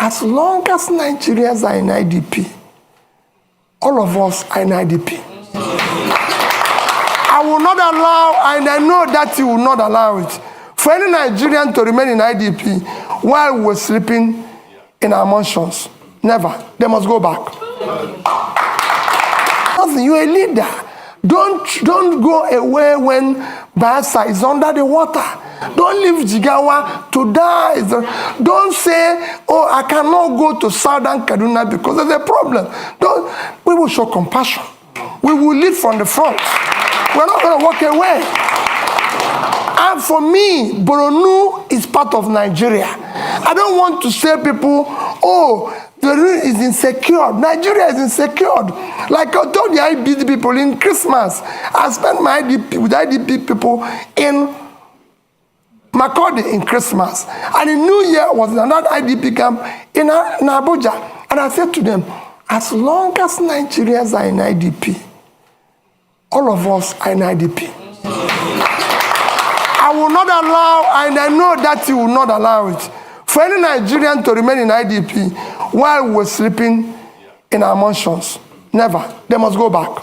As long as Nigerians are in IDP, all of us are in IDP. I will not allow, and I know that you will not allow it, for any Nigerian to remain in IDP while we're sleeping in our mansions. Never. They must go back. You're a leader. Don't go away when Bayelsa is under the water. Don't leave Jigawa to die. Don't say, oh, I cannot go to Southern Kaduna because there's a problem. We will show compassion. We will lead from the front. We're not going to walk away. And for me, Borno is part of Nigeria. I don't want to say people, oh, the region is insecure. Nigeria is insecure. Like I told the IDP people in Christmas, I spent my IDP with IDP people in Makurdi in Christmas. And in New Year was another IDP camp in Abuja. And I said to them, as long as Nigerians are in IDP, all of us are in IDP. I will not allow, and I know that you will not allow it, for any Nigerian to remain in IDP while we're sleeping in our mansions. Never. They must go back.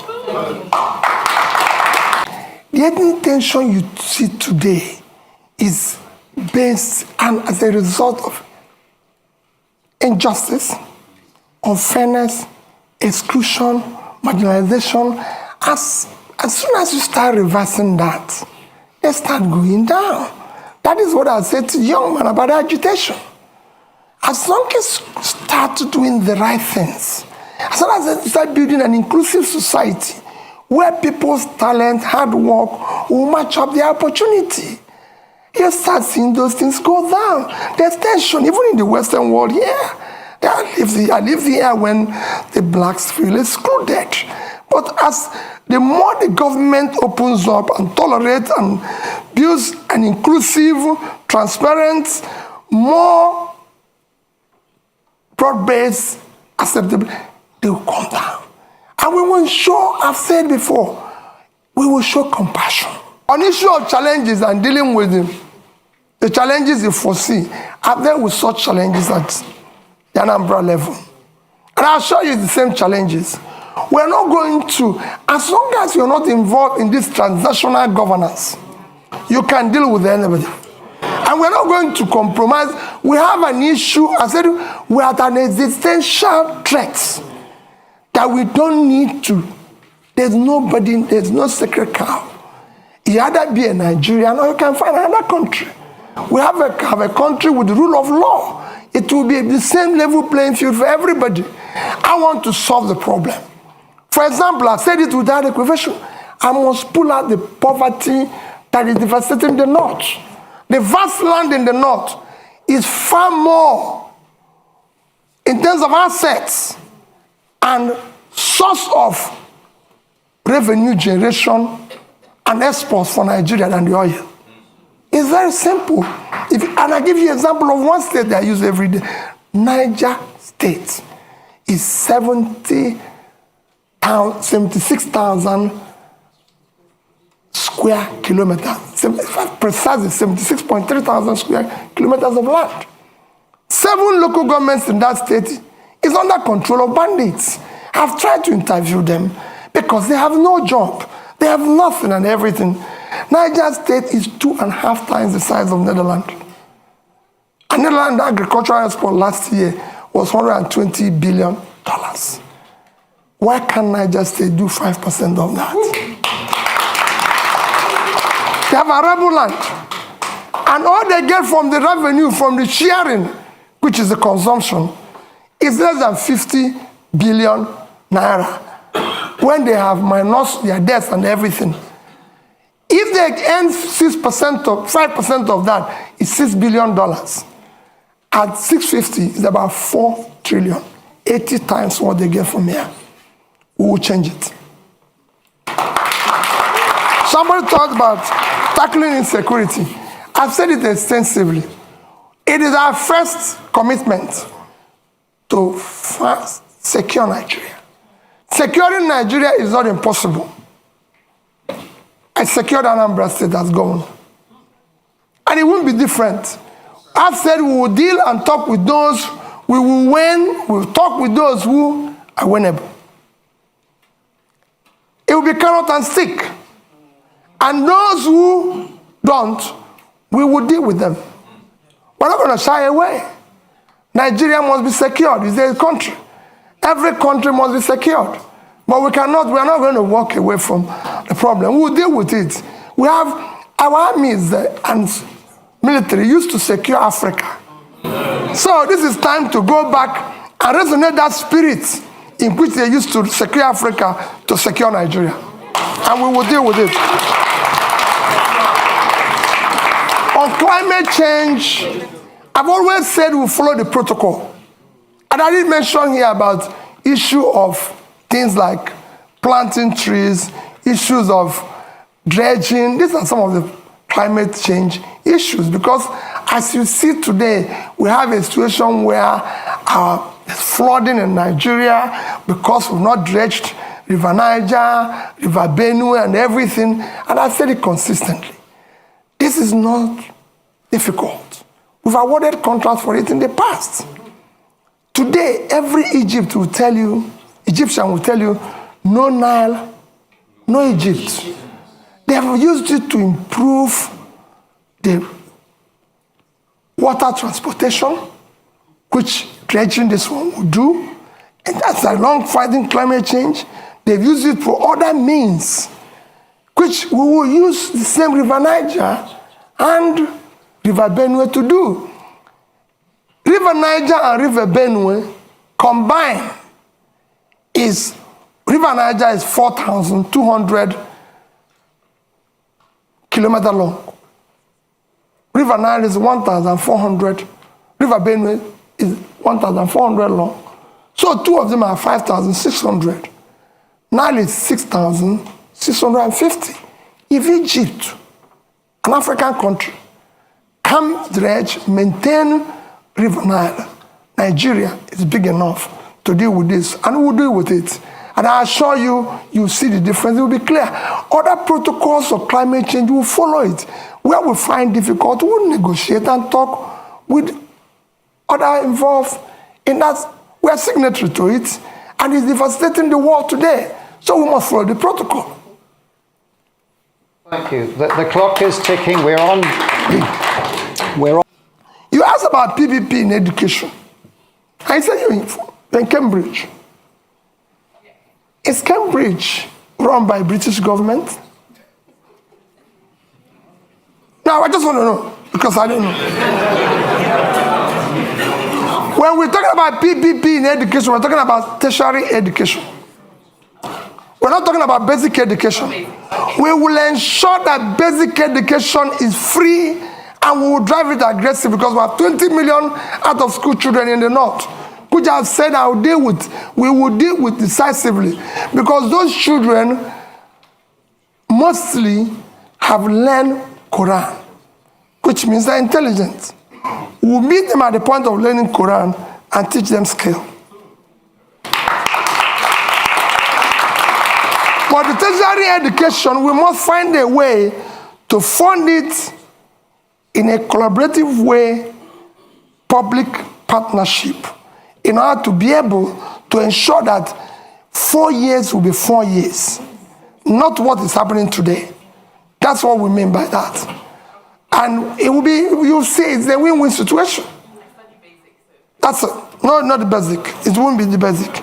The ethnic tension you see today is based and as a result of injustice, unfairness, exclusion, marginalization. As soon as you start reversing that, they start going down. That is what I said to young men about agitation. As long as you start doing the right things, as long as you start building an inclusive society where people's talent, hard work will match up their opportunity, you start seeing those things go down. There's tension, even in the Western world here. I live here when the blacks feel excluded. But as the more the government opens up and tolerates and builds an inclusive, transparent, more broad-based, acceptable, they will come down. And we will show, I've said before, we will show compassion. On issue of challenges and dealing with them, the challenges you foresee, I've dealt with such challenges at the Anambra level. And I'll show you the same challenges. We're not going to, as long as you're not involved in this transnational governance, you can deal with anybody. And we're not going to compromise. We have an issue, I said, we're at an existential threat that we don't need to. There's nobody, there's no sacred cow. You either be a Nigerian or you can find another country. We have a country with the rule of law. It will be the same level playing field for everybody. I want to solve the problem. For example, I said it without equivocation. I must pull out the poverty that is devastating the north. The vast land in the north is far more in terms of assets and source of revenue generation and exports for Nigeria than the oil. It's very simple. And I give you an example of one state that I use every day. Niger State is 76,000 square kilometers. Precisely 76.3 thousand square kilometers of land. 7 local governments in that state is under control of bandits. I've tried to interview them because they have no job. They have nothing and everything. Niger State is 2.5 times the size of Netherlands. And Netherlands agricultural export last year was $120 billion. Why can't Niger State do 5% of that? They have arable land. And all they get from the revenue, from the sharing, which is the consumption, is less than 50 billion naira. When they have minus their debts and everything. If they earn 6% or 5% of that, it's $6 billion. At 650, it's about 4 trillion. 80 times what they get from here. We will change it. Somebody talked about tackling insecurity. I've said it extensively. It is our first commitment to first secure Nigeria. Securing Nigeria is not impossible. I secured Anambra State as governor. And it won't be different. I've said we will deal and talk with those We will win. We will talk with those who are winnable. It will be carrot and stick. And those who don't, we will deal with them. We're not going to shy away. Nigeria must be secured. It's a country. Every country must be secured. But we are not going to walk away from the problem. We'll deal with it. We have our armies and military used to secure Africa. So this is time to go back and resonate that spirit in which they used to secure Africa to secure Nigeria. And we will deal with it. On climate change, I've always said we'll follow the protocol. And I did mention here about issue of things like planting trees, issues of dredging. These are some of the climate change issues, because as you see today, we have a situation where there's flooding in Nigeria because we've not dredged River Niger, River Benue, and everything. And I've said it consistently. This is not difficult. We've awarded contracts for it in the past. Today, every Egyptian will tell you, no Nile, no Egypt. They have used it to improve the water transportation, which dredging this one will do. And that's along fighting climate change. They've used it for other means, which we will use the same River Niger and River Benue to do. River Niger and River Benue combined is, River Niger is 4,200 kilometers long. River Nile is 1,400. River Benue is 1,400 long. So two of them are 5,600. Nile is 6,650. If Egypt, an African country, can dredge, maintain River Nile, Nigeria is big enough to deal with this, and we'll deal with it. And I assure you, you'll see the difference. It will be clear. Other protocols of climate change will follow it. Where we find difficult, we'll negotiate and talk with other involved in that. We are signatory to it, and it's devastating the world today. So we must follow the protocol. Thank you. The clock is ticking. We're on. You asked about PPP in education. I said you're in Cambridge. Is Cambridge run by British government? Now, I just want to know, because I don't know. When we're talking about PPP in education, we're talking about tertiary education. We're not talking about basic education. We will ensure that basic education is free, and we will drive it aggressive, because we have 20 million out of school children in the north, which I've said we will deal with decisively, because those children mostly have learned Quran, which means they're intelligent. We'll meet them at the point of learning Quran and teach them skill. For the tertiary education, we must find a way to fund it in a collaborative way, public partnership, in order to be able to ensure that 4 years will be 4 years, not what is happening today. That's what we mean by that. And it will be, you'll see, it's a win-win situation. That's it. No, not the basic. It won't be the basic.